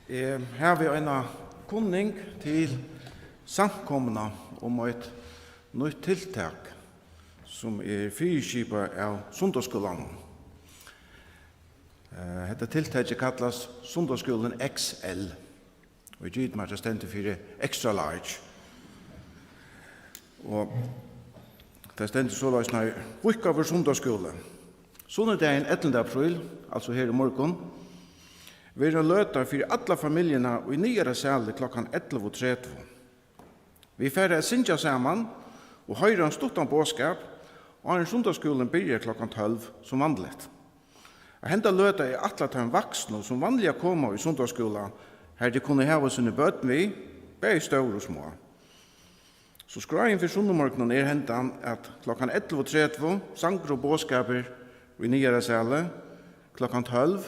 Her vi en kunning til samkomna om et nytt tiltak som fyrskipet av Sundagsskolan. Dette tiltaket kallas Sundagsskolan XL, og i gitt meg stendet for extra large. Og det stendet så løs når vikka for Sundagsskolan. Sundagen 11. april, altså her i morgen, vi løter for alle familiene og i nyere sale klokken 11:30. Vi færre synja sammen og høyre en stuttan bådskap, og en sundagsskolen begynner klokken 12 som vanligt. Og henda løter alle til en vaksne som vanlige kommer i sundagsskolen, her de kunne hava sine bøten vi, begge store og små. Så skraien for sundagmorgenen hendan at klokken 11:30 sanger og bådskaper i nyere sale, klokken 12,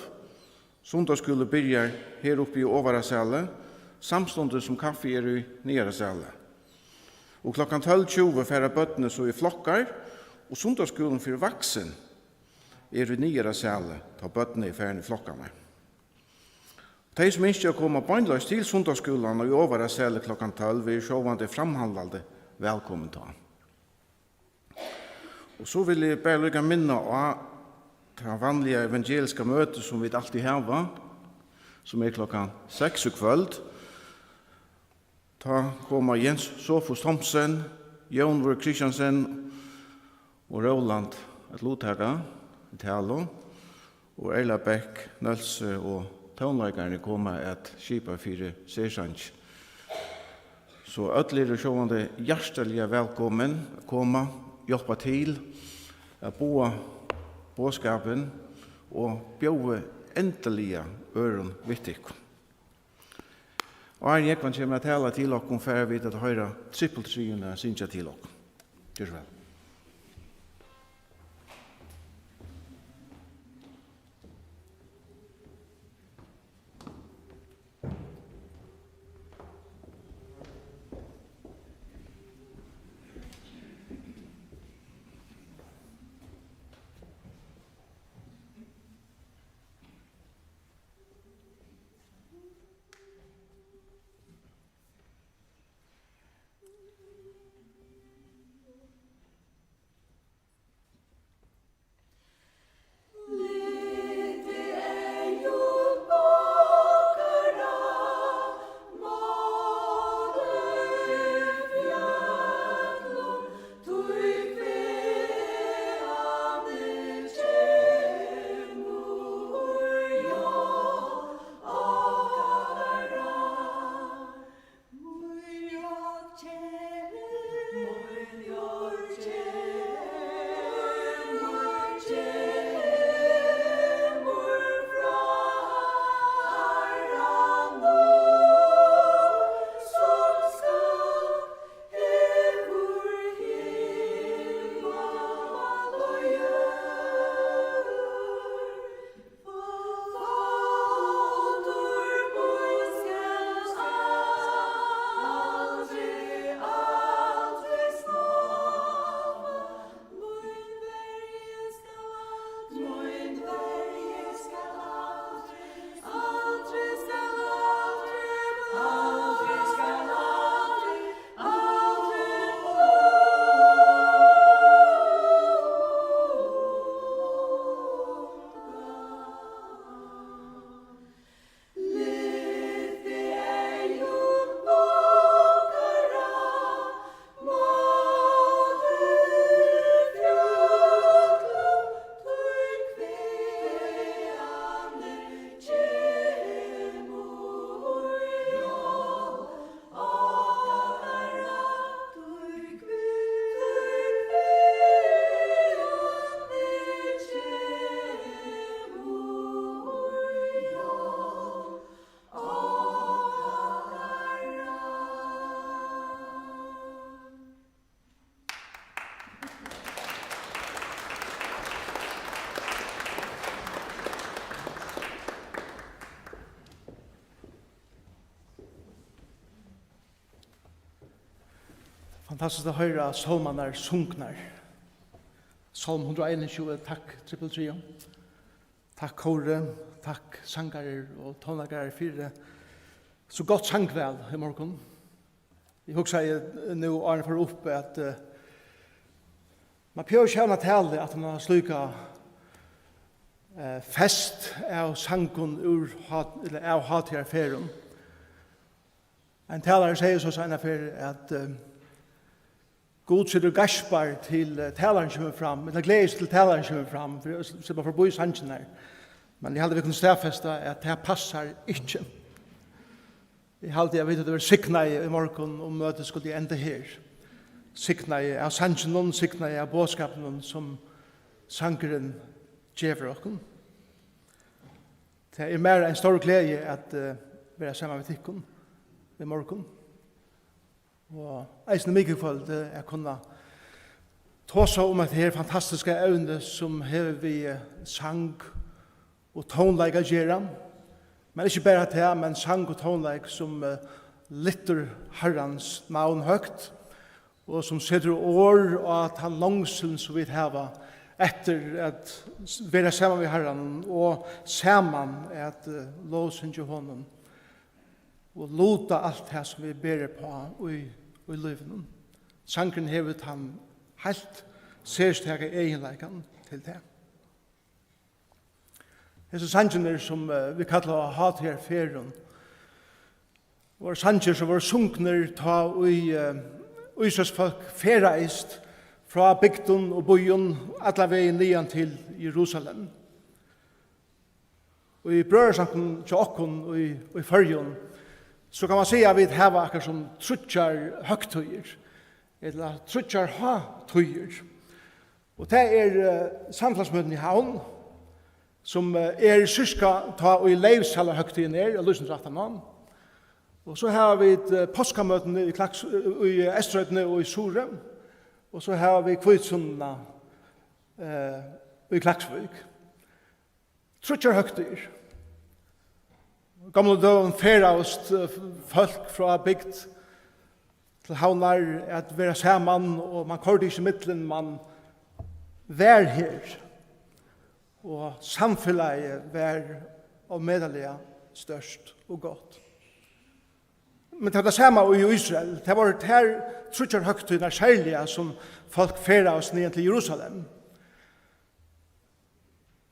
sundagsskole byrjar her oppe i ovara sale, samstundet som kaffe i nyere sale. Og klokken 12:20 færa bøttene så i flokkar, og sundagsskolen for vaksen i nyere sale, ta bøttene i færen i flokkane. De som ikke kommer bøgnløs til sundagsskolen og i ovara sale klokken 12, vil sjåvande framhandlade velkommen ta. Og så vil jeg bare lykke minne av det vanlige evangeliske møtet som vi alltid har, som klokken 6 kvöld. Da kommer Jens Sofus Thomsen, Jon Kristiansen og Roland et lothega i talo, og Erla Beck, Nølse og tonleikerne kommer et skipa fire sersanj. Så ødelig sjående hjertelig velkommen å komme, hjelpe til, å bo bådskapen og bjøve endelige øren vittig. Og her gikk man kommer til å tale til dere for å vite at høyre trippeltryene synes jeg til dere. Gjør så vel. Fantastiskt att höra salmarna sunknar. Salm 121, tack Triple Trio. Tack kore, tack sangare och tonlagare för så gott sangväl i morgon. Jeg husker nu Arne for opp at man prøver kjønne til at man har slukket fest av sangen av hatjærferien. En talare sier så senere for at God sitter gaspar til talaren kommer fram, eller gledes til talaren kommer fram, for å bare forbo i sangen her. Men jeg hadde vi kunne stedfeste at det passer ikke. Jeg hadde jeg vet at det var sikna i morgen og møtet skulle enda her. Sikna av sangen, sikna av bådskapen som sangeren gjever okken. Det mer en stor glede at være sammen med tikkun i morgen. Og eisende mye følt jeg kunne ta seg om at det her fantastiske evne som hever vi sang og tonleik å gjøre. Men ikke bare det, men sang og tonleik som lytter Herrens navn høgt, og som setter år og at han langselen som vi hava etter at være sammen med Herren og sammen at låsynge honom og lota alt det som vi ber på i livet. Sangren hevet han helt særsteg egenleikan til det. Disse sanger som vi kallar hatjærferien var sanger som var sunkner ta og Israelsfolk fereist fra bygden og byen alle veien nian til Jerusalem. Og i brødersanken til okken og i fyrjon så kan man si at vi har akkurat som trutjar høgtøyer eller trutjar ha-tøyer. Og det samfunnsmøten i havn som syska ta og i leivsala høgtøyen og lusensrattan. Og så har vi påskamøtene i Estrøytene og i Sore. Og så har vi Kvitsundna i Klaksvik. Trutjar høgtøyer. Gamle døven feraust folk fra bygd til havnar at være saman, og man kordi ikke middelen, man vær her. Og samfunnet vær og medalja størst og godt. Men det samme i Israel, det var her trutjar høgtøyna særlige som folk feraust ned til Jerusalem.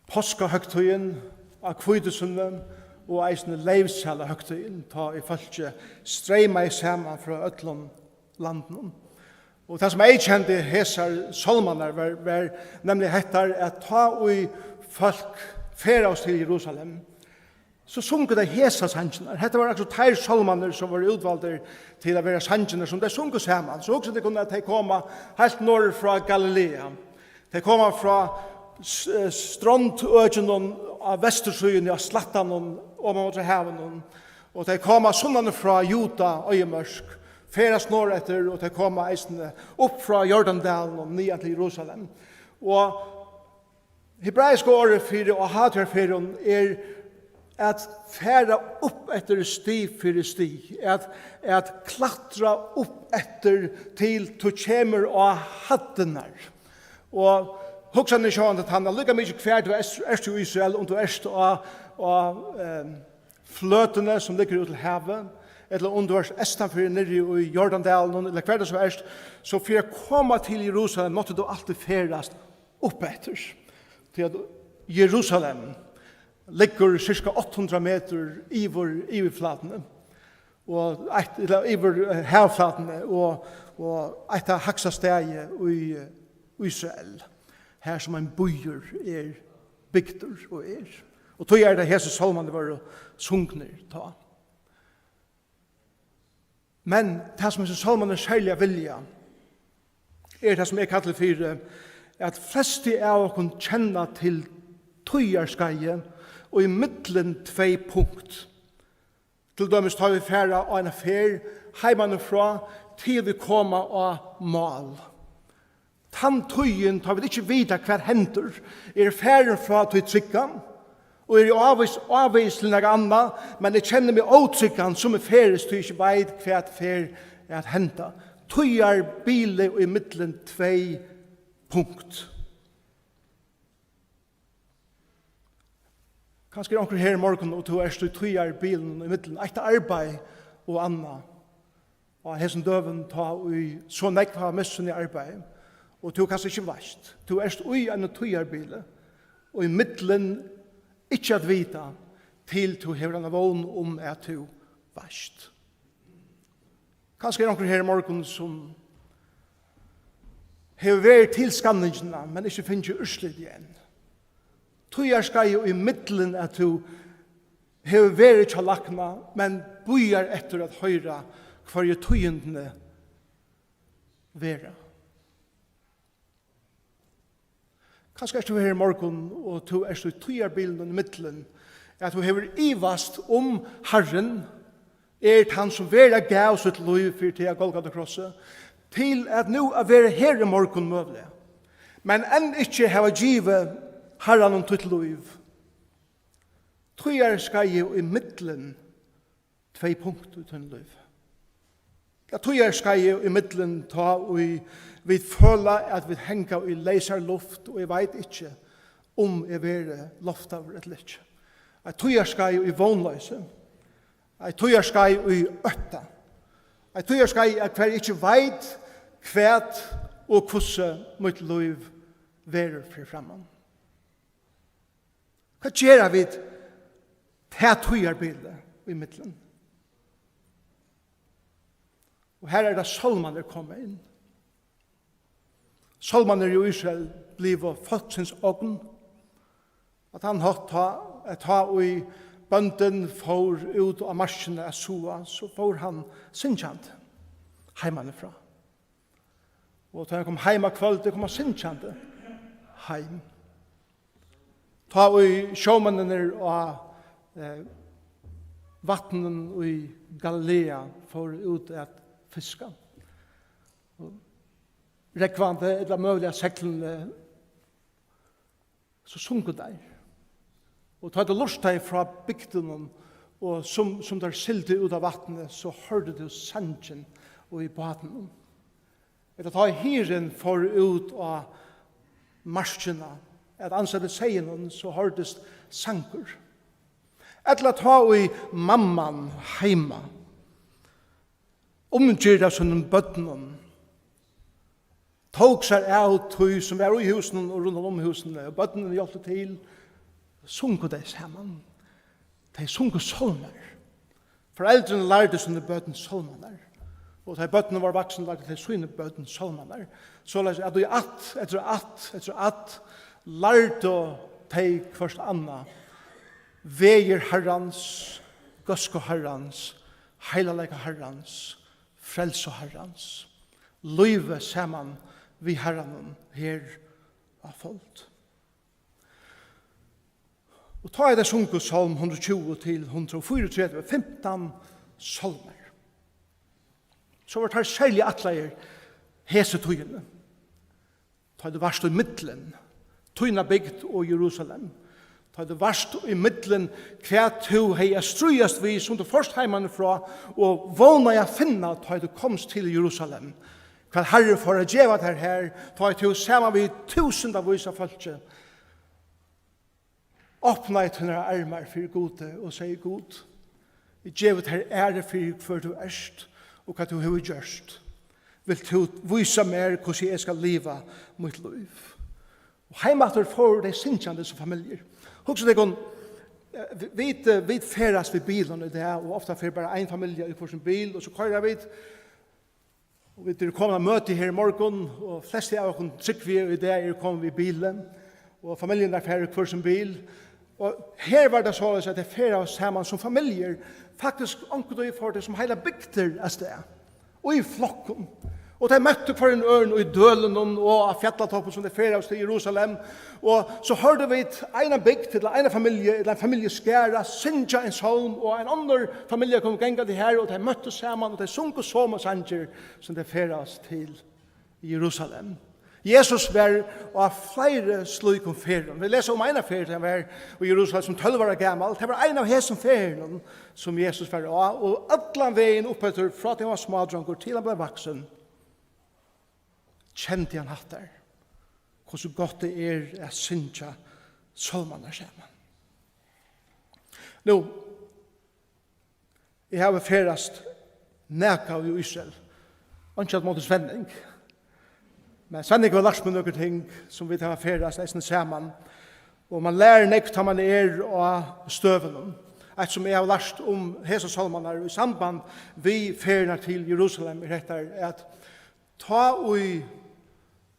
Påska høgtøyen av Kvitsundna, og eisne leivsala høgtøyen ta i falskje streima i saman fra ötlund landen. Og det som jeg kjente hesar solmanar var nemlig hettar at ta i folk ferast til Jerusalem, så sunker det hesa sangenar. Hetta var altså teir solmanar som var utvalder til å være sangenar som de sunker saman. Så også det kunne de komme helt norr fra Galilea. De komme fra strandøkene av Vestersøyen av Slattan og man måtte haven. Og de kom sunnene fra Juda og Øyemørsk, ferast norr etter, og de kom eisene opp fra Jordandalen og ned til Jerusalem. Og hebraiske året for og hatjærferien at færa opp etter sti for sti, at klatra opp etter til to kjemer og haddenar. Og hugsan er sjån at han er lika mykje kvær du erst i Israel og du erst og fløtene som ligger ut til havet, eller om du er estanfor nere i Jordandalen, eller hver det som erst, så for å komme til Jerusalem måtte du alltid ferast opp etter. Til at Jerusalem ligger cirka 800 meter iver flatene, og iver havflatene, og et av haksa steg i Israel. Her som en bøyer bygder og Og tog det hese salmene var sunkner ta. Men det som er salmene særlig vilja det som jeg kallar for at flesti av oss kjenner til tøyarskaie og i middelen 2 punkt. Til dømes tar vi færa av en affær heimane fra til vi kommer av mal. Tantøyen tar vi ikke vite hver hendur færen fra til trykkan og avvis til noe annet, men jeg kjenner meg åtrykkan som feres til ikke veit hva fer at henta. Tøyar bile og i middelen 2 punkt. Kanskje er onker her i morgen og du du tøyer bilen i middelen. Eit arbeid og anna. Og hesen døven ta ui så nekva missun i arbeid. Og du kanskje ikke vast. Du ui en tøyer bil. Og i middelen ikke at vita til du hever en vogn om at du vast. Kanskje er onker her i morgen som hever vært til skanningsna, men ikke finner urslit igjen. Tøyer skal jo i middelen at du hever vært til lakna, men bøyer etter at høyra hver je tøyendene være. Kanskje er du her i morgen, og du er i tøyerbilen i middelen, at du hever ivast om Herren, han som vera gav sitt liv for til Golgata krosset, til at nu er være her i morgen møvlig. Men enn ikke hava givet Herren om sitt liv. Tøyer skal jo i middelen 2 punkter til en liv. Jeg tøyer skal jo i middelen ta og vi føler at vi henger i leiser luft, og jeg vet ikke om jeg vil luft av et litt. Jeg tøyer skal jo i vognløse. Jeg tøyer skal jo i øtta. Jeg tøyer skal jo at hver ikke vet hva og hvordan mitt liv verer for fremman. Hva gjør vi til tøyerbildet i middelen? Og her det salmaner kommer inn. Salmaner i Israel blir folksins ogn. At han ta i bønden for ut av marsjene av Soa, så får han synkjant heimanifra. Og da han kom heim av kvöldet, kom han synkjant heim. Ta i sjåmannene av vattnen i Galilea for ut at fiska. Rekvande, eller mulige seklene, så sunket der. Og ta det lort deg fra bygden, og som der silte ut av vattnet, så hørte du sangen og i baden. Eller ta hyren for ut av marskene, at ansette seien, så hørtes sanker. Eller ta i mamman heima, omgjørda som bøtten, tog seg av tøy som er i husen og rundt om husene, og bøttene hjelpte til, sunket de sammen. De sunket solmer. Foreldrene lærte sånne bøtten solmer. Og da bøttene var vaksen, lærte de sånne bøtten solmer. Så at de etter at lærte de først anna, veier herrans, gøsko herrans, heilalega herrans, frelse herrans, løyve saman vi herren her av folk. Og ta det sunket salm 120 til 134, 15 salmer. Så var det her særlig atleier hese tøyene. Ta det varst i middelen, tøyna bygd og Jerusalem. Ta det varst i middelen hva to hei strøyast vi som du først heimann fra og vågna jeg finna ta du komst til Jerusalem. Hva herre for å djeva det her, ta to sammen vi tusendavis av folket. Åpna i tunne armar for gode og sier god. I djeva det her ære for hva du erst og hva du har gjørst. Vil du vise mer hvordan jeg skal leve mitt liv. Og heimater får de sinnsjande som familier. Husk det kon vi färdas vid bilen i det och ofta för bara en familj i sin bil och så kör vi och vi det kommer möte här i morgon och flesta av oss tycker vi i det kommer vi bilen och familjen där för sin bil och här var det så att det färdas samman som familjer faktiskt onkel och för det som hela bygder är det och i flocken. Og de møtte for en ørn og i dølen og av fjallatoppen som det ferer oss til Jerusalem. Og så hørte vi en bygd til en familie, eller en familie skæra, synja en salm, og en annen familie kom genga til her, og de møtte sammen, og de sunket såma sanger som det ferer oss til Jerusalem. Jesus var av flere slik om ferien. Vi leser om en av ferien som var i Jerusalem som 12 år gammel. Det var en av hesen ferien som Jesus var av, og alle veien oppetter fra at han var smadranker til han ble vaksen. Kjente han hatt der. Hvordan godt det å synge salmene sammen. Nå, jeg har ferast næka i Israel. Anskjalt mot Svenning. Men Svenning var lagt med noen ting som vi tar ferast nesten sammen. Og man lærer nekt hva man av støvenen. Et som jeg har lært om hese salmaner i samband vi ferner til Jerusalem i dette at ta og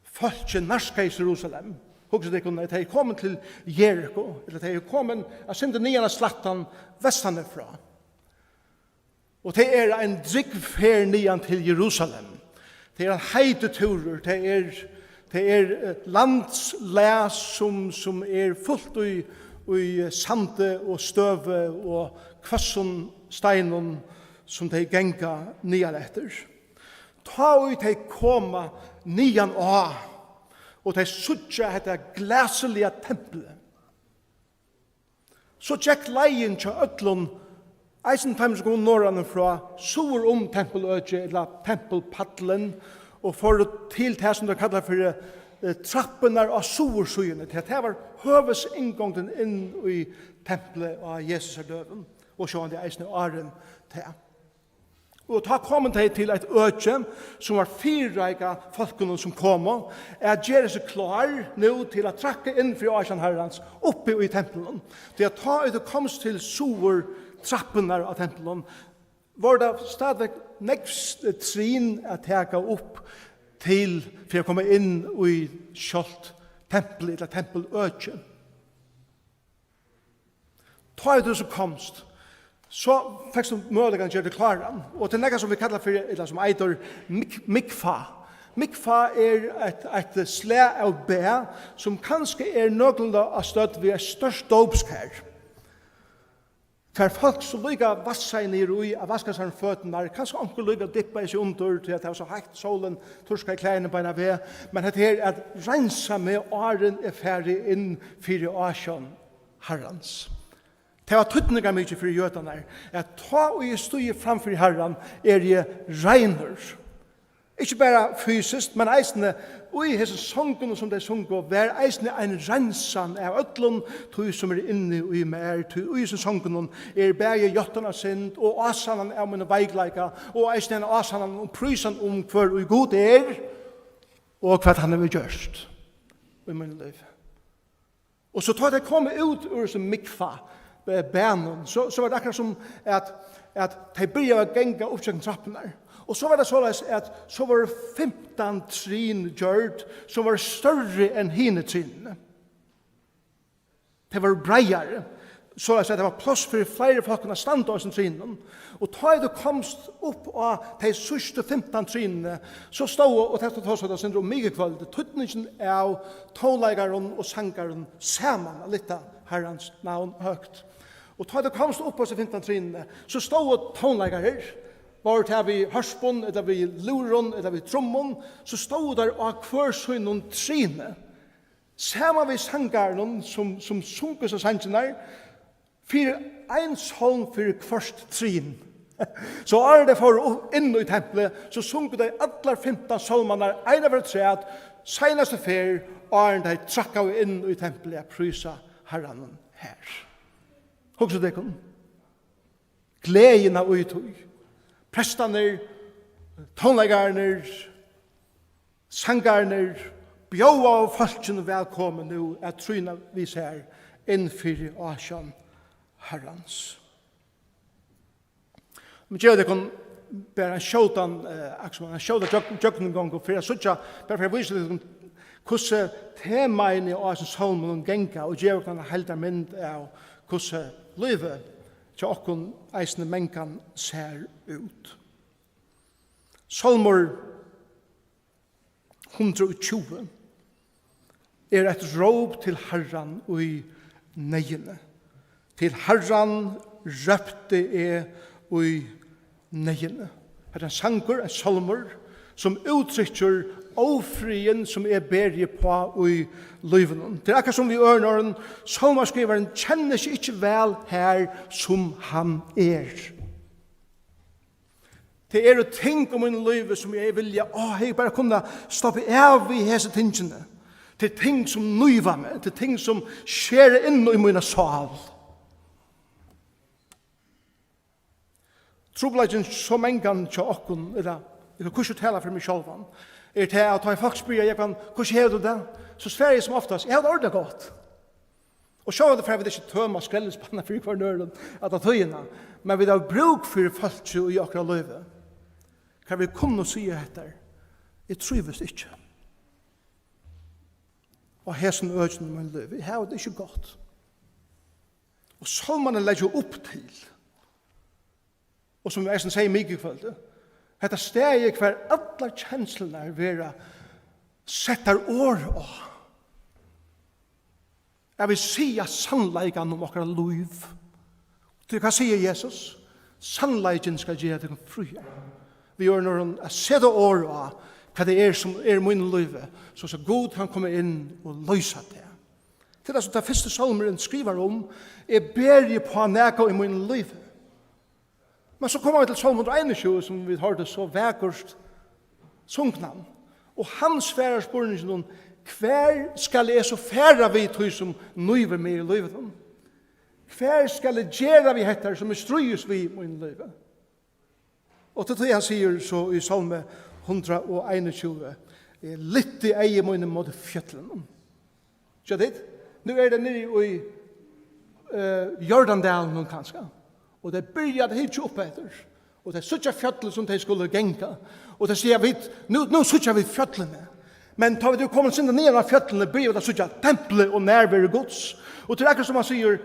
folket narska i Jerusalem. Hugsa det kunne, at de er kommet til Jericho, eller de er kommet av sinde nian slattan vestanifra. Og det er en drikfer nian til Jerusalem. Det er en heideturer, det er landslæs som er fullt i sande og støve og kvasson steinen som de genga nian etter. Ta og de koma nian av, og de suttja hetta glæselige tempelet. Så tjekk leien til ødlun, eisen tæms gå norran fra sur tempeløtje, eller tempelpaddelen, og for til det som de kallar for trappenar av sursøyene, til at det var høves inngången inn i tempelet av Jesus er døven, og sjåan det eisen åren til. Og ta kom de til et øtje som var fyrreika folkene som kom, at gjøre seg klar nå til å trakke inn for Asjan Herrens oppe i tempelen. Til at ta ut og komst til sur trappene av tempelen, var det stadig nekst trin å teka opp til for å komme inn i kjolt tempel, eller tempeløtje. Ta ut og så komst, så fikk du muligheten gjøre det klare. Og til noe som vi kallar for, eller som eitur mikfa. Mikfa er et slæ av bæ, som kanskje er noenlunde av støtt ved et størst dåpskær. Hver folk som lykker vassa inn i roi, av vaska seg føttene, kanskje onkel lykker dippa i seg under, til at det var så heikt solen, torska i klærne beina ved, men det er at rensa med åren er ferdig inn fyrir Asjan Herrens. Det var tøtninga mykje for jødene at ta og jeg stod framfor Herren er jeg regner. Ikke bare fysisk, men eisne og i hese songene som de sungo var eisne en rensan av ødlun tog som er inne og i mer og i hese songene er bæge jøttene synd og asanen av mine veigleika og eisne en asanen og prysan om hver og god er og hva han har gjørst i min liv. Og så tar det komme ut ur som mikfa bænen, så var det akkurat som at de byrja å genga oppsøkken trappene. Og så var det såleis at så var det 15 trin gjørt som var større enn hine trinene. Det var breiare. Såleis at det var plass for flere folkene stand av sin trinen. Og ta det komst opp av de sørste 15 trinene, så stod, og det stod også det om mye kveld, tøtningen av tonleggeren og sangeren sammen, litt av Herrens navn høgt. Og ta det komst opp på seg 15 trinene, så stod tonleggere, var det vi hørspån, eller vi luron, eller vi trommon, så stod der av hver søgn noen trine. Sammen vi sangeren som sunker seg sangene, for en sånn for først trin. Så er det for inn i tempelet, så sunker de alle 15 salmene, en av tre, seneste fer, og de trakka inn i tempelet, prysa Herren her. Hugsa det kom. Gleden av uttøy. Prestaner, tonleggarner, sangarner, bjøa og folkene velkommen nå, at tryna vi ser innfyrir Asjan Herrens. Men gjør det kom bare en sjåtan, en sjåtan jøkken gang, for jeg sutja, bare for jeg viser det hvordan temaen i Asjan Salmon genga, og gjør det en helda mynd av hvordan livet til okkon eisne menkan ser ut. Salmor 120 er et råp til Herran og i negene. Til Herran røpte og i negene. Det er en sanger, en salmor, som uttrykker ofrien som berge på i liven. Det er akkurat som vi ørner, salmerskriveren kjenner seg ikke vel her som han er. Det er ting om min liv som jeg vilja, jeg bare kunne stoppe av i hese tingene. Det er ting som nøyver meg, det er ting som skjer inn i min sal. trobladjen som engan til okkun, eller jeg kan kurset tala for meg sjálvan, til at jeg faktisk spyrir, jeg kan kurset hever du det? Så sverger jeg som oftast, jeg har det ordentlig godt. Og så er det for jeg vil ikke tøma skrellespanna for hver nøren at det tøyina, men vi har bruk for folk i akkurat løyve. Kan vi kunne si etter, jeg trives ikke. Og hesen øyne i min løyve, jeg har det ikke godt. Og salmane legger opp til, og som jeg sier mye i kveld, dette stedet hver alle kjenslene er vera setter år og jeg vil si at sannleikan om akkurat liv. Til hva sier Jesus? Sannleiken skal gjøre deg fri. Vi gjør når han setter år av hva det er som er min liv, så god kan komme inn og løse det. Til det som den første salmeren skriver om, jeg ber jeg på nægå i min liv. Men så kommer vi til Salm 121, som vi hørte så vækert sungnan. Og han sværer spørningen, hver skal jeg så fære vi tog som nøyver meg i livet? Hver skal jeg gjøre vi hettar som er strøyes vi i min livet? Og til det han sier så i Salme 121, litt i eie mine mot fjötlen. Så det, nu er det nere i Jordandalen kanskje. Og det byrjade hitje opp etter. Og det suttja fjötlen som de skulle genka. Og det sier vi, nu suttja vi fjötlene. Men tar vi kommer sinne ned av fjötlene, byrjar det suttja tempelet og nærvære gods. Og til akkurat som han sier,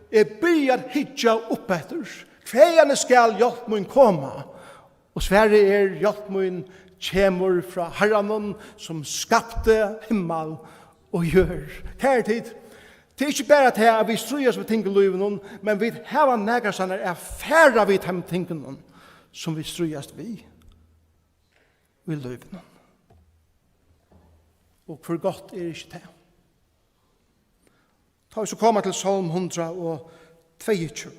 jeg byrjar hitja opp etter. Kveiane skal hjelp min koma. Og Sverige er hjelp min kjemur fra Herranon som skapte himmel og gjør. Kjære tid, det er ikke bare at vi strøyes med ting i livet, men vi har nægarsannar er færre vi dem tingene som vi strøyes vi i livet. Og for godt er ikke det. Da vi så kommer til Salm 122.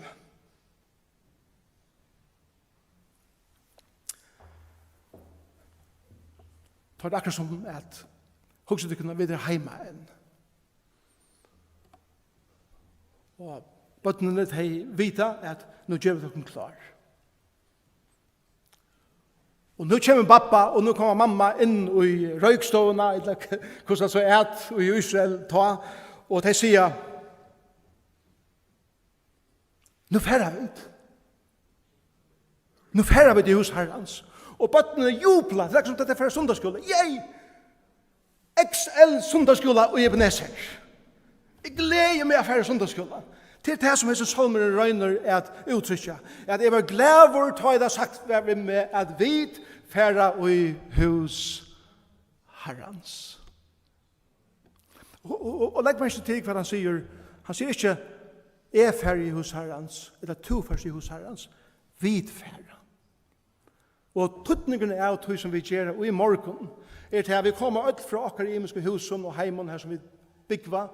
Da er det akkurat som at hugsa du kunne videre heima enn. Og bøttene de vita at nå gjør vi dere klar. Og nå kommer pappa, og nå kommer mamma inn i røykstående, eller hvordan så er i Israel ta, og de sier, nå færre vi det. Nå færre vi det hos Herrens. Og bøttene jubla, det er som dette er fra sundagsskolen. Yay! XL sundagsskolen og Ebenezer. Jeg gleder meg av færre sundagsskolen. Til det som hese salmeren røyner er at uttrykja, at jeg var glad for å ta det sagt med at vi færre i hus Herrens. Og legg meg ikke til hva han sier ikke jeg færre i hus Herrens, eller to færre i hus Herrens, vi færre. Og tuttningen er av tog som vi gjør og i morgen, er til at vi kommer ut fra akkurat imenske husen og heimen her som vi byggva,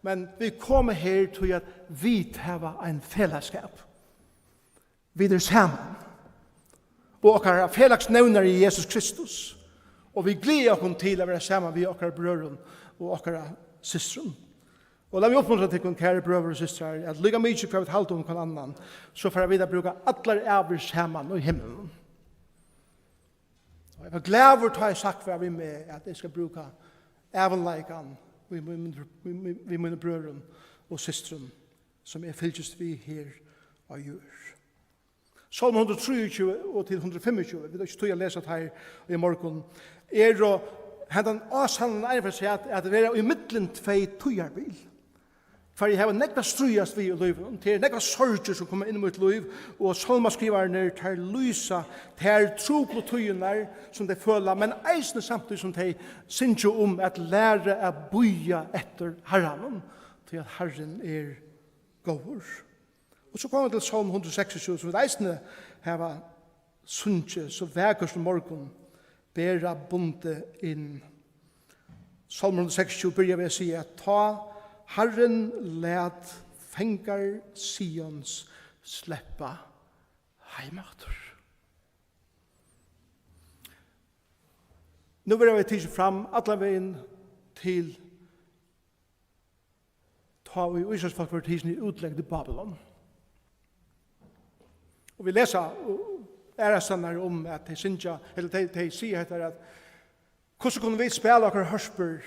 men vi kommer her til at vi har en fellesskap. Vi er sammen. Og akkurat fellesnevner i Jesus Kristus. Og vi gleder oss til å være sammen med akkurat brødren og akkurat systeren. Og la meg oppmuntre til kære brødre og systere at lykke mye hva vi talte om hver annan, så får vi da bruke alle æver sammen i himmelen. Og jeg var glad for å ta i sagt hva vi med at jeg skal bruke ævenleikene vi mine brødren og systeren som er fylgjast vi her og gjør. Salm 123 og til 125, vi vil ikke tog å lese det her i morgen, er å hendan avsanden er for å si at det er i middelen tvei tøyarbil. For jeg har nekva strøyast vi i livet, det er nekva sorger som kommer inn i mitt liv, og salmaskriverne tar lysa, tar tro på tøyene som de føler, men eisne samtidig som de synes jo om at lære å bøye etter Herren, til at Herren er gåver. Og så kommer vi til Salm 126, som vi eisne har sunnet så vekast om morgen, bæra bunde inn. Salm 126 begynner vi å si at ta Herren let fengar Sions sleppa heimater. Nå vil jeg tige fram alle veien til ta vi Israelsfolk for tisen i utlegg til Babylon. Og vi leser ærestannar om at de synja, eller de sier etter at hvordan kunne vi spela okkar hørsper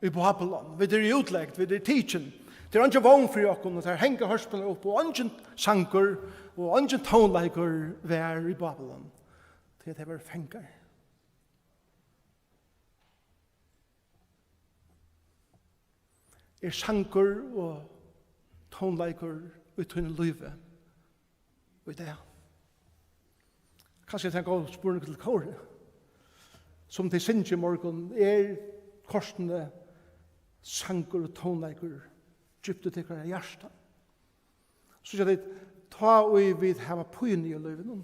i Babylon? Vi er utleggt, vi er teaching. Det er ikke vogn for okken, og det er hengt hørsperna opp, og ingen sanker, og ingen tonleiker vær i Babylon. Det er det fengar. Er sanker og tonleiker i tunne livet. Og det kanskje jeg tenker å spørre til kåre. Som til sinje morgen er korsene sanker og tonleiker djupte til hver hjärsta. Så jeg det ta og vi har pøyne i livet.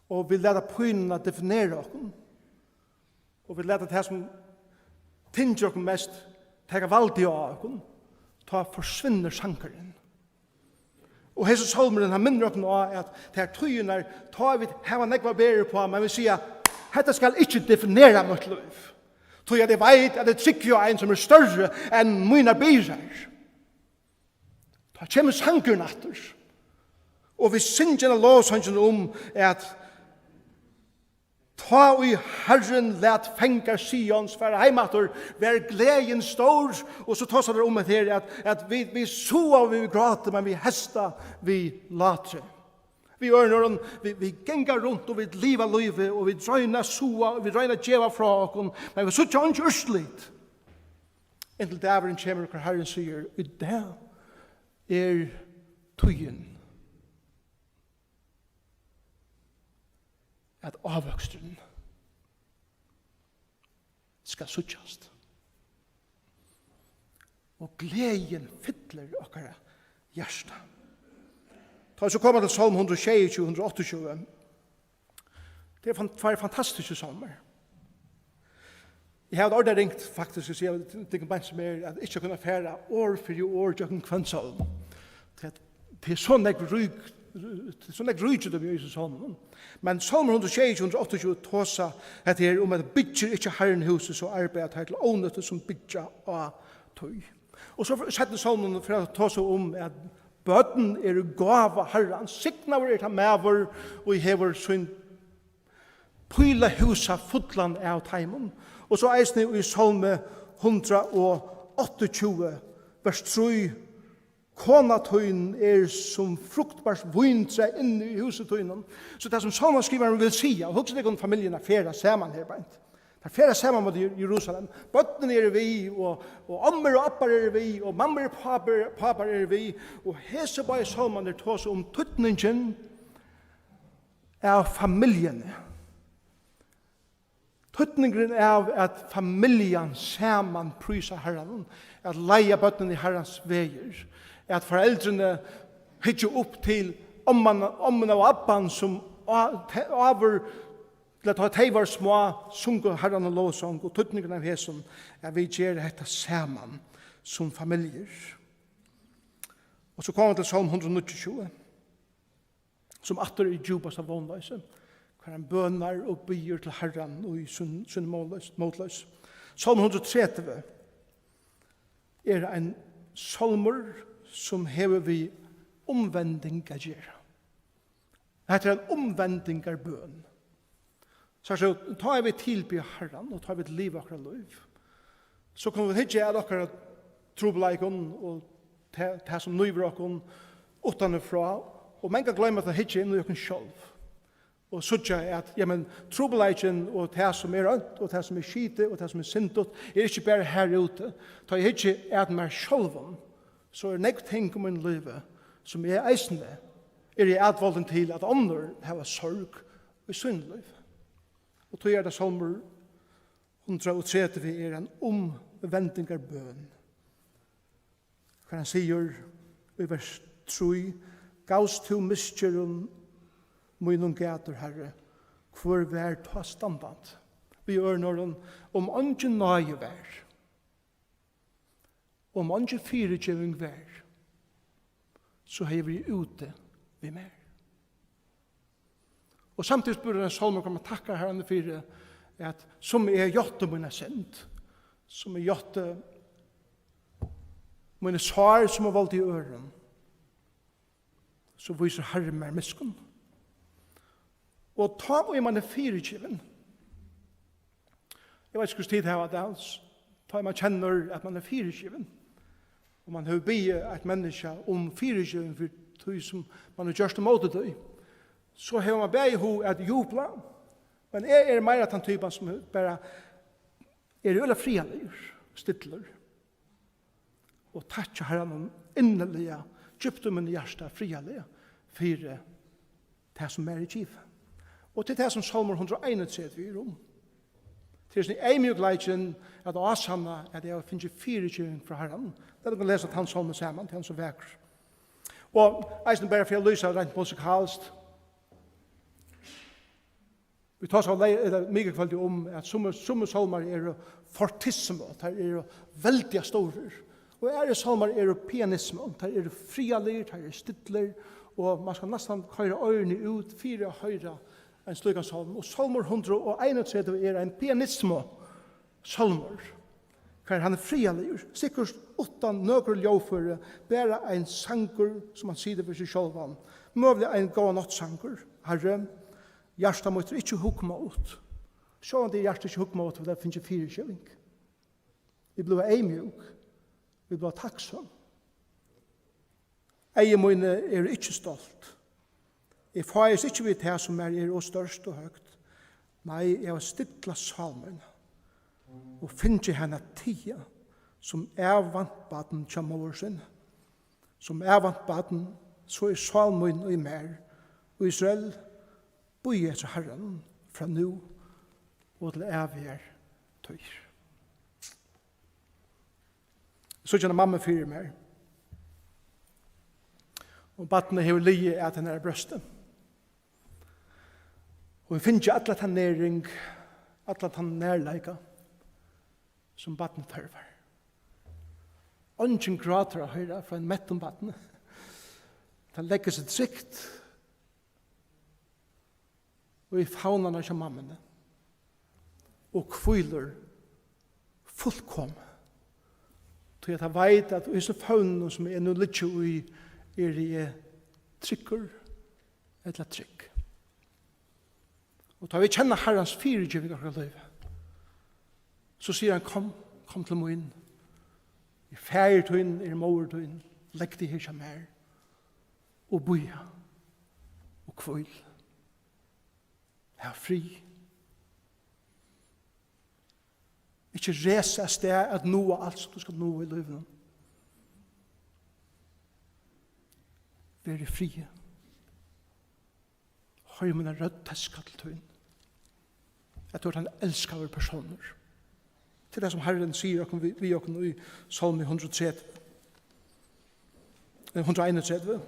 Og vi leder pøynene definere oss. Og vi leder det som tinger oss mest tega valdi av oss. Ta forsvinner sankeren. Og hese salmeren han minner oss av at det er tøyene ta vi hava nekva bedre på, men vi sier dette skal ikke definere mitt liv. Så jeg vet at det trykker jo en som er større enn mine biser. Da kommer sankeren etter. Og vi synger lovsangen om at ta i Herren let fengar Sions for heimater, vær gleden stor, og så tar det om at her at vi så og vi gråter, men vi hesta, vi latre. Vi gjør vi gengar rundt og vi liva livet, og vi drøyna soa, og vi drøyna djeva fra oss, men vi suttja ikke ørslit. Inntil dæveren kommer og Herren sier, i det er tøyen at avvøksten skal suttjast. Og gleden fyller okkara hjärsta. Ta så kommer til Salm 122, 128. Det er fantastiske salmer. Jeg har ordet ringt faktisk å si at det kan som er at ikke kunne fære år for år til en salm. Det er sånn jeg ryker det mye i salmen. Men Salm 122, 128 tåsa at det er om at bygger ikke Herren huset så arbeider her til ånøtte som bygger av tøy. Og så setter salmen for å tåsa om at bøten er gava Herren, signaver er til mever, og hever sin pøyla husa fotland av teimen. Og så eisne i salme 128, vers 3, konatøyen er som fruktbart vindtre inne i husetøyen. Så det som salmeskriveren vil si, og hugsa det om familien er færa saman her beint. Det er færa saman mot Jerusalem. Bøtten er vi, og ammer og appar er vi, og mammer og papar er vi, og hese bare salmen er tås om tøtningen av familiene. Tøtningen av at familien saman prysa Herren, at leia bøtten i Herrens veier, at foreldrene hittar opp til ommen og abban som over til at de var små, sunker Herren og lovsang, og tøtningen av hesen, at vi gjør dette sammen som familier. Og så kommer vi til Salm 129, som atter i djupast av vånløse, hver han bønar og byr til Herren og i sin måtløs. Salm 130 er en salmer som hever vi omvendingar gjør. Dette er en omvendingar bøn. Så tar vi tilby Herren og tar vi et liv akkurat liv. Så kan vi ikke gjøre akkurat trobeleikon og det som nøyver akkurat utanifra. Og man kan glemme at det ikke er noe akkurat selv. Og så er at trobeleikon og det som er rønt og det som er skite og det som er sintot er ikke bare her ute. Da jeg ikke er at meg selv så er det ting om min liv som er eisende er i atvalden til at andre har sorg i sin liv. Og tog er det salmer 130 er en omvendingarbøn. Hva han sier i vers 3, «Gaust to miskjøren munnen gater, Herre, hvor vær ta standant». Vi gjør når om andre nøye vær, om andre firegjøring vær, så har vi ute vi mer. Og samtidig burde den salmen komme takke Herren for at som er gjort mine sint, som er gjort mine svar som er valgt i øren, så viser Herren mer miskunn. Og ta og man fyrirgiven. Jeg vet ikke hvordan tid det var dans. Ta man kjenner at man fyrirgiven. Og man har bedt et menneske om fyrirgiven for det som man har gjort mot det. Så har man bedt ho at jubla. Men jeg mer at han typen som bare øyla frialig, stidler. Og takkja herren innelige, djupt min hjärsta frialige, for det som i givet. Og til det som Salmer 131 vi om. Til sin eimjugleitjen at asanna at jeg finner fyrirgjøring fra herren. Det kan lese at han salmer sammen til han som vekker. Og eisen bare for å lyse rent musikalst. Vi tar så mye kvalitet om at somme salmer er fortissime, de veldig store. Og salmer pianisme, de frialige, de stidler, og man skal nesten køyre øynene ut, 4 høyre, en slik salm. Og salmer 131 en pianisme salmer, hver han frialige, sikkert 8 nøkker ljøføre, bare en sanger, som han sier for seg selv, møvlig en god nattsanger, herre, hjertet måtte ikke hukma ut. Så om det hjertet ikke hukma ut, for det finnes ikke fyrirkjøring. Vi ble eimjuk, vi ble takksom. Eiemøyne er ikke stolt. Jeg færes ikke vidt det som og størst og høgt. Nei, jeg har stidla salmen og finner ikke henne tia som vant baden til morsen. Som vant baden, så salmen og i mer. Og Israel bøy etter Herren fra nå og til evig tøyr. Så kjenner mamma fyrir meg. Og badene hever lige at henne brøstet. Og vi finner ikke alle den næring, alle den nærleika som badene tørver. Ønsken grater å høre fra en mett om badene. Den legger seg trygt og i faunene av mammene og kviler fullkom til at jeg vet at disse faunene som er nå litt i i trykker eller trykk. Og da vi kjenner Herrens fyrirgivning av livet, så sier han, kom til meg inn. I færtøyen, i mortøyen, legg det her som og boja, og kvøyl. Ha fri. Ikke rese av sted at noe alt som du skal nå i livet. Være frie. Høy mine rødteska til tøyen. Jeg tror at han elsker våre personer. Til det som Herren sier vi i Salme 131.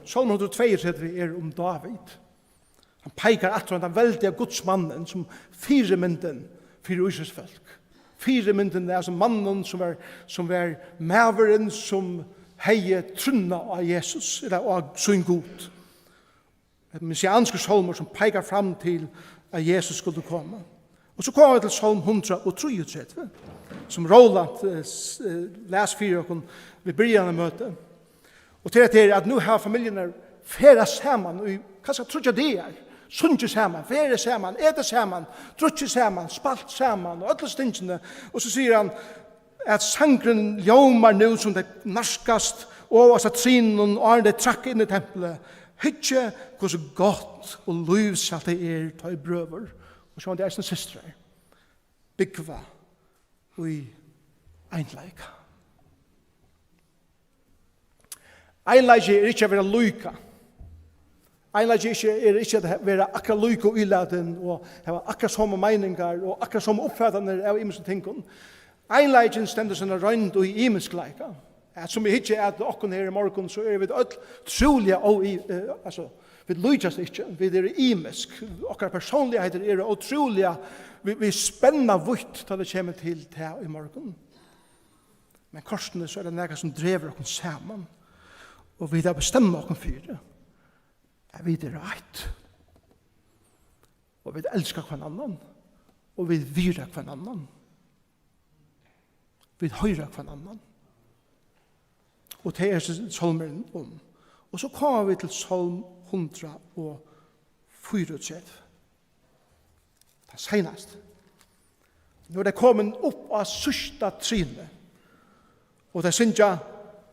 Salme 132 er om David. Han peikar etter den veldige godsmannen som fyrirmynden for Israels folk. Fyrirmynden er som mannen som var maveren som heie trunna av Jesus, eller av sin god. Et messianske salmer som peikar fram til at Jesus skulle komme. Og så kommer vi til Salm 133, som Roland les for dere ved begynnelsen møte. Og til at nå har familiene færa sammen, og hva skal trodde det er? Sunge sammen, fære sammen, ete sammen, trutje sammen, spalt sammen, og alle stingene. Og så sier han at sangren ljomar nå som det narskast, og altså trinen og det trakk inn i tempelet. Hytje hvor så godt og livsalt det er ta i brøver. Og så det er sine systre. Byggva og i einleika. Einleika er ikke å være lyka. Einleika er ikke å være akkurat lyka og iladen og ha akkurat samme meningar og akkurat samme oppfattende av imenske tingene. Einleiken stender sånne røynd og i imensk leika. Som vi ikke er at okken her i morgen, så er vi trolig altså, vi lydjas ikke, vi er imensk. Okkar personligheter er utrolig, vi spenner vitt til det kommer til det i morgen. Men korsene så er det noe som drever okken sammen. Og vi har bestemt okken for det. Vi er rett. Og vi elsker hver annan. Og vi virer hver annan. Vi høyrer hver annan. Og det er salmeren om. Og så kommer vi til salm 134. Det senast. Nu er det kommet opp av sørsta trinne. Og det synes jeg,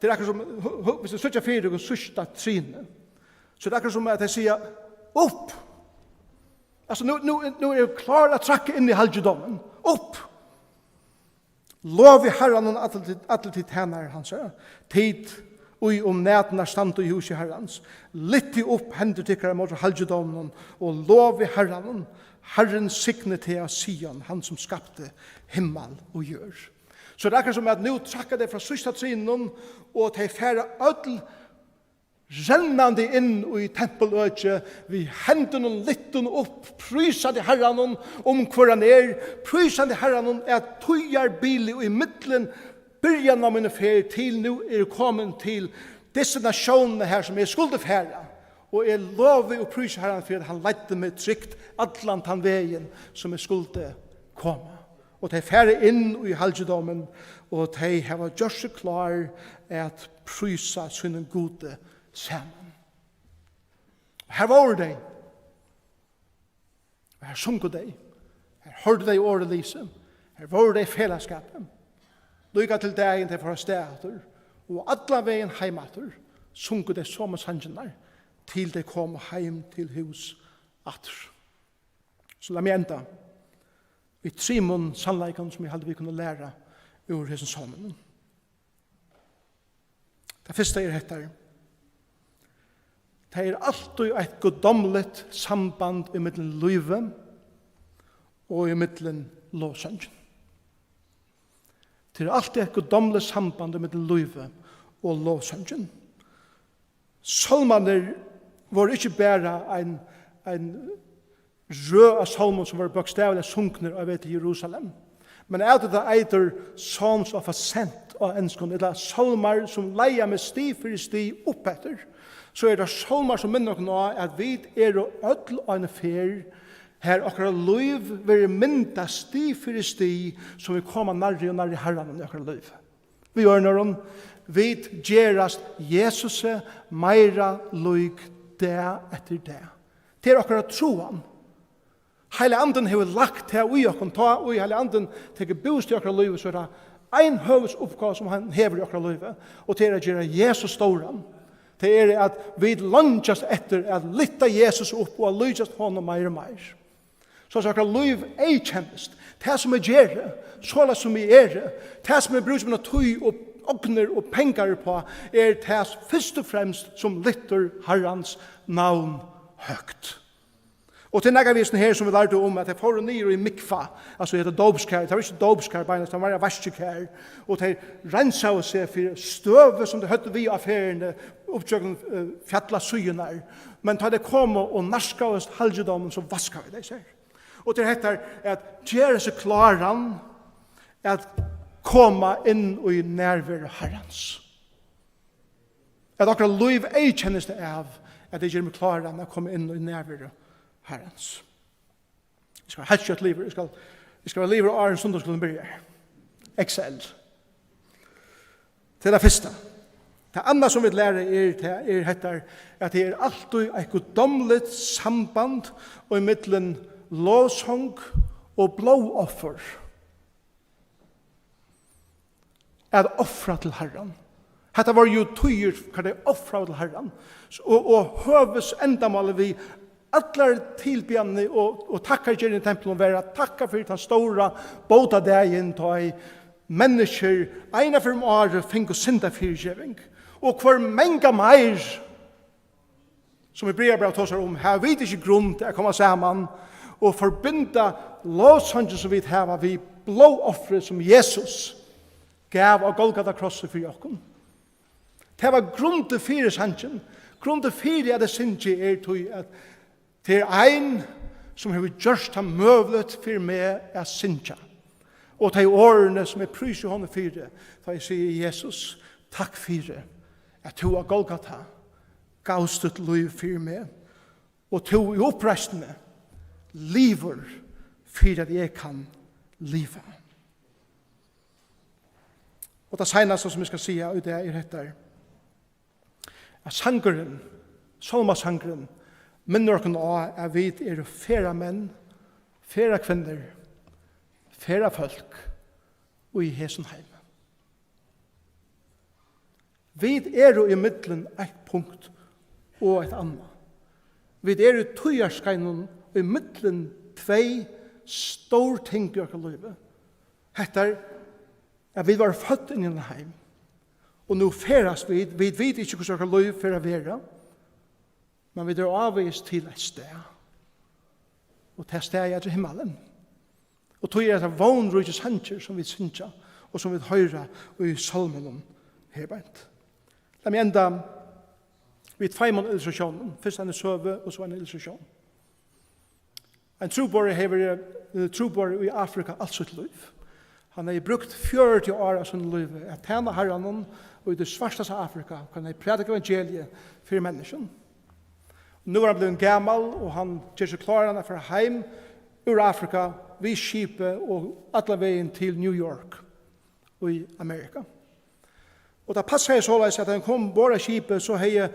det er akkurat som, hvis det sørsta fyrir og sørsta trinne, så det er akkurat som at jeg sier, opp! Altså, nu er jeg klar å trakke inn i halvdommen. Opp! Lov i herren og alle til tjener hans. Tid og om nætene stand i hus i herrens. Litt i opp hender tikkere mot halvdommen og lov i herren. Herren signe til Sion, han som skapte himmel og jør. Så det er akkurat som at nå trakker det fra sørsta trinnen og til færre ødel rennande inn i tempeløtje, vi hendene og litten opp, prysade herren om hvor han prysade herren at tøyer bilen og i midtelen, byrjan av mine fer til nå er kommet til destinasjonene her som er skuldefæra, og jeg lover og pryser herren for at han leidde meg trygt atlant han veien som er skulde komme. Og de færre inn i halvdommen, og de har gjort seg klar at prysa sin gode sammen. Her var de. Her sunker de. Her hørte de året lyse. Her var de fellesskapen. Lykke til dagen til for stedet. Og alle veien heimater sunker de som sangener til de kom heim til hus atter. Så la meg enda vi trimon sannleikan som jeg hadde vi kunne lære ur hesen sammen. Det første er dette. Det er alltid et goddomlet samband i middelen løyve og i middelen lovsangen. Det er alltid et goddomlet samband i middelen løyve og lovsangen. Salmaner var ikke bare en rød av salmen som var bokstavlig sunkner av til Jerusalem. Men er det eiter Psalms of Ascent av enskene, eller salmer som leier med sti for sti oppetter, så er det salmer som minner noen av at vi er og ødel av en fer, her akkurat liv vil mynda sti for sti, som vi kommer nærre og nærre herren i akkurat liv. Vi gjør når vi gjerast Jesus meira lyg det etter det. Det er akkurat troen. Heile anden har lagt til ui okkur ta, og heile anden teker bostad i okkur livet, så er det ein høves oppgave som han hever i okkur livet, og det er å gjøre Jesus stóran. Det er at vi langast etter at lytta Jesus opp og lydjast honom meir og meir. Så okkur liv ei kjennest. Det som er gjøre, såla som vi det som er bruk som er tøy og ogner og pengar på, er det først og fremst som lytter Herrans navn høgt. Og til nægavisen her som vi lærte om at jeg får ned i mikva, altså det heter dobskær, det var ikke dobskær bare, det var vaskekær, og det rensa å se for støve som det høtte vi affærene, opptjøkken fjalla syene, men da det kom og narska oss halvdommen, så vaska vi det seg. Og det heter at gjøre seg klaran at komme inn i nærvær Herrens. At akkurat liv ei kjennes det av at det gjør meg klaran at komme inn i nærvær Herrens. Vi skal ha helt kjøtt livet. Vi skal ha livet og Arne Sundagsskolen begynner. Excel. Til det første. Det andre som vi lærer at det er alltid et goddomlet samband og i middelen lovsang og blåoffer. At offra til Herren. Dette var jo tøyer hva det er offra til Herren. Og høves endamålet vi allar tilbjørne og takkar gjerne i tempelen og være takkar for den store båda dagen til mennesker ene for året fikk å synda fyrtjeving. Og hver menga meir som i brevbrev tåsar om her vet ikke grunn til å komme sammen og forbinda lovsangen som vi har vi blåoffre som Jesus gav av Golgata krosset for jokken. Det var grunn til fire sangen. Grunn til fire at det synge til at det er ein som har gjort ham møvlet for meg å synge. Og de årene som jeg pryser hånden for det, da jeg sier Jesus, takk for det, at du av Golgata gavst et liv for meg, og du i oppreistene lever for at jeg kan leve. Og det seneste som jeg skal si av det er dette, at sangeren, salmasangeren, minner oss av at vi er færa menn, færa kvinner, færa folk og i hesen heim. Vi jo i middelen et punkt og et annet. Vi i tøyarskeinun i middelen tvei stor ting i okkur livet. Hettar at vi var født inn i en heim. Og nå feras vi vet ikke hvordan okkur liv for å være, men vi avvist til et sted. Og til sted til himmelen. Og tog det vånrydde sanger som vi synger, og som vi hører i salmen herbeint. La meg enda vi tveimån illustrasjonen. Først en søve, og så en illustrasjon. En trobore hever trobore i Afrika alt sitt liv. Han har brukt 40 år av sin liv at tjene herren og i det svarstaste Afrika kan han predike evangeliet for mennesken. Nu er han blevet gammal, og han gjør seg klar han for heim ur Afrika, vi skipet og alle veien til New York og i Amerika. Og da passer jeg så at han kom bort av skipet, så har jeg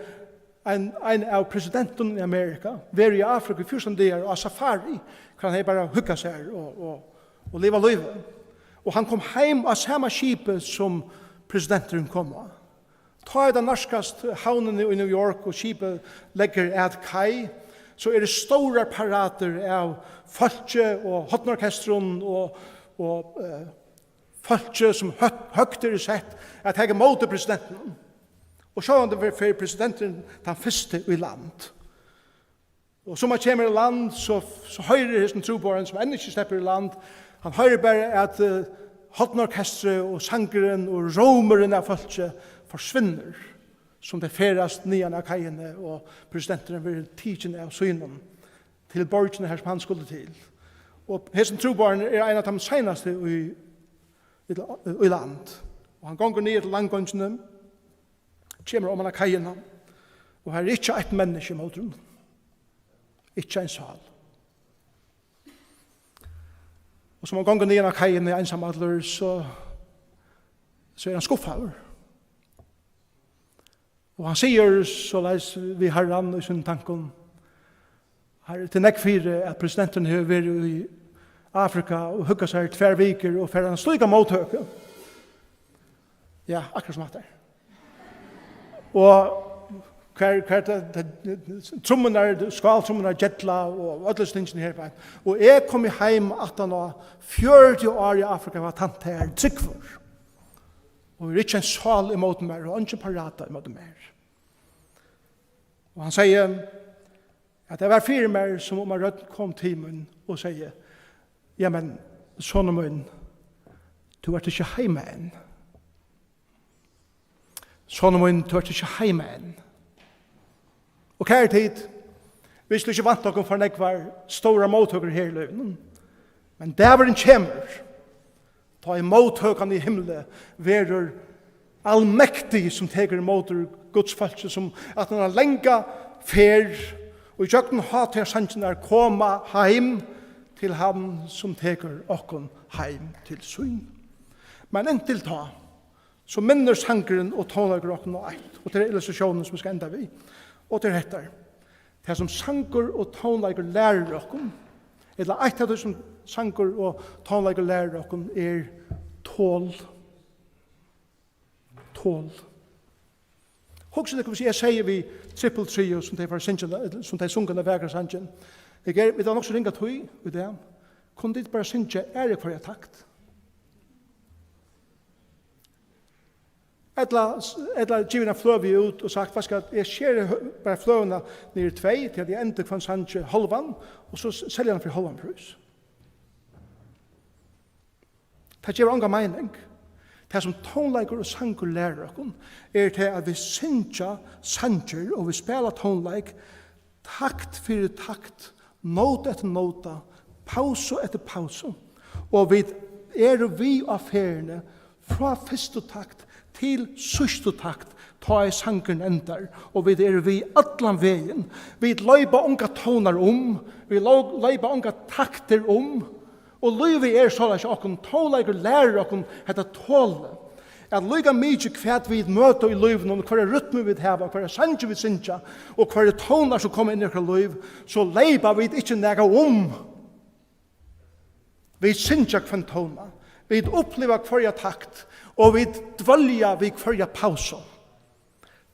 en av presidenten i Amerika, vært i Afrika i 14 dager av safari, kan han bare hugga seg og leva livet. Og han kom heim av samme skipet som presidenten kom av. Ta det norskast havnen i New York og skipet legger et kai, så det store apparater av folke og hotnorkestron og folke som høgter sett at jeg mot presidenten. Og så han det for presidenten den første i land. Og som han kommer i land, så høyrer hesten trobåren som enda ikke slipper i land. Han høyrer bare at hotnorkestret og sangeren og romeren av folke forsvinner, som det ferast nian av kajene, og presidenten vil tidsen av synen til borgene her som han skulle til. Og hesten trobåren en av de senaste i land. Og han gonger ned til landgångsene, kommer om han av kajene, og her ikke et menneske mot dem. Ikke en sal. Og som han gonger ned av kajene ensamadler, så han skuffaver. Og han sier så leis vi herran i sin tanken her til nekfire at presidenten har vært i Afrika og hugga seg 2 viker og for han slik av mottøke. Ja, akkurat som at det. Og skaltrummen er jetla og alle stingene her. Og jeg kom heim at han var 40 år i Afrika var tant her tryggfor. Og det er ikke en sal imot meg, og ikke parata imot meg. Og han sier at det var 4 mer som om han kom til meg og sier, ja, men, sånn om min, du er ikke hjemme enn. Sånn om min, du er ikke hjemme enn. Og hva tid, hvis du ikke vant noen for nek var store mottøkker her i løven, men der var en kjemmer, ta i mottøkene i himmelen, verur allmektig som teker imot godsfalset, som at han har lenga fer, og i jøkken har til sannsyn er koma heim til ham som teker okkon heim til syn. Men inntil ta, så minner sangeren og tålager okkon og eit, og til illustrasjonen som vi skal enda vi, og til hettar, det som sanger og tålager lærer okkon, eller eit av det som sanger og tålager lærer okkon tål. Tål. Hugsa det, jeg sier vi triple trio som de sungende vegra sangen. Vi tar nok så ringa tøy i det. Kunne de bare synge det hver takt? Etla givina fløv vi ut og sagt, jeg skjer bare fløvene nere 2 til at jeg ender kvann sange halvan, og så selger han for halvan prus. Det gjør anga mening. Det som tonleiker og sanger lærer oss til at vi synger sanger og vi spiller tonleik takt for takt, note etter note, pause etter pause. Og vi av feriene fra første takt til sørste takt ta i sangeren endar, og vi allan veien. Vi løyba unga tonar vi løyba unga takter og livet så at okkon tåleiker lærer okkon hetta tåle. At lyga mykje kvært vi møter i livet, og hver rytme vi hava, hver sanger vi synsja, og hver tonar som kommer inn i hver liv, så leiba vi ikkje nega Vi synger kvantona. Vi opplever hver takt. Og vi dvalja vi hver pausa.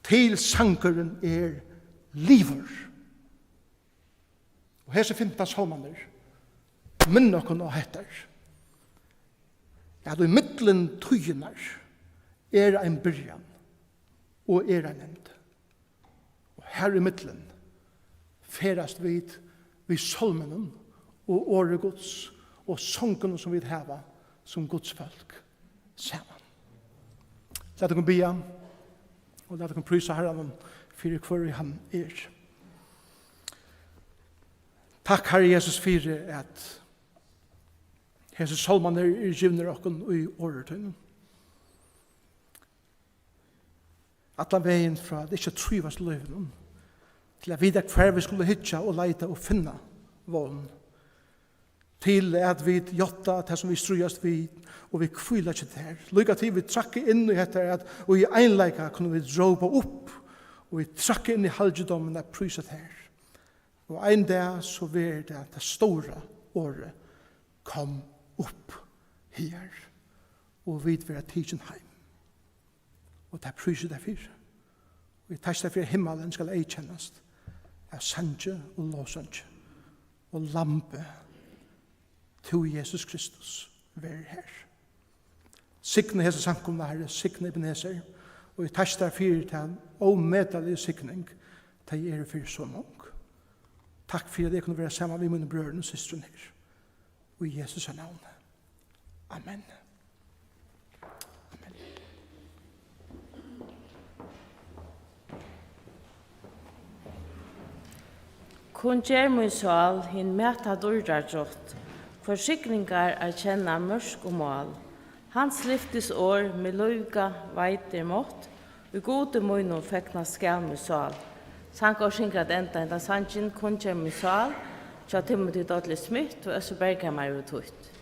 Til sangeren liver. Og her så finnes det salmaner. Minn okkur nå heter. Ja, du i middelen tøyner ein byrjan og ein end. Og her i middelen ferast vi salmenen og åre Guds og sångene som vi hava som Guds folk sammen. Lad dere bia og lad dere prysa Herren for hver han Takk Herre Jesus for at Jesus salmaner givner okken i åretøynen. Alla veien fra det ikke trivas løyven til at vite hver vi skulle hitja og leita og finna vågen til at vi jotta det som vi strujast vid og vi kvila ikke der. Lykka til vi trakke inn i dette at og i einleika kunne vi dråpa opp og vi trakke inn i halvdommen at prysa her. Og ein dag så var det at det store året kom opp her og vi var tidsen heim. Og det prysa det fyrir. Og vi tæstar fyrir himmelen skal ei kjennast av sanje og låsanje og lampe til Jesus Kristus være her. Signe hese sankumna herre, signe Ebenezer, og vi tæstar fyrir til og medallig sikning til fyrir så mong. Takk for at jeg kunne være sammen med mine brødre og søstre her. Og i Jesus navn. Amen. Amen. Kun gjer min sal hin mæta dårdardrott, forsikringar er kjenna mørsk og mal. Hans lyftes år med løyga veiter mått, og gode møyno fekna skal min sal. Sank og synger at enda enda sannsyn kun gjer min sal, tja Timothy Dodley Smith og Øsse Berghammer og Tutt.